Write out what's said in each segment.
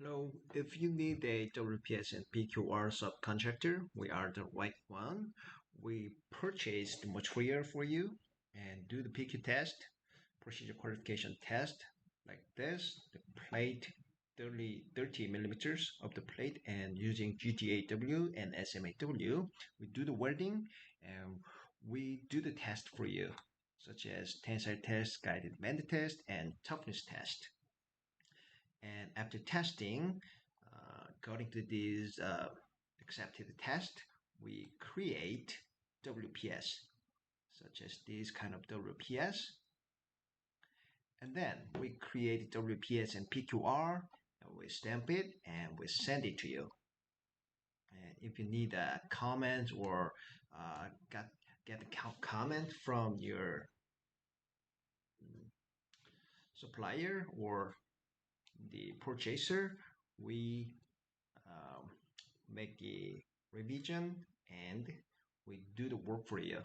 Hello, if you need a WPS and PQR subcontractor, we are the right one. We purchase the material for you and do the PQ test, procedure qualification test, like this, the plate 30 millimeters of the plate, and using GTAW and SMAW, we do the welding and we do the test for you, such as tensile test, guided bend test, and toughness test. And after testing, according to this accepted test, we create WPS, such as this kind of WPS. And then we create WPS and PQR, and we stamp it and we send it to you. And if you need a comment or get a comment from your supplier or the purchaser, we um, make the revision and we do the work for you,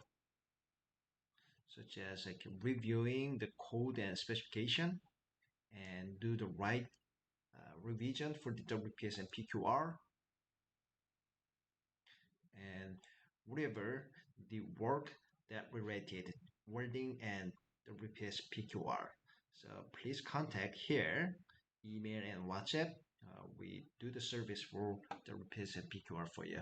such as like reviewing the code and specification and do the right revision for the WPS and PQR and whatever the work that related welding and WPS PQR. So please contact here, email and WhatsApp. We do the service for WPS and PQR for you.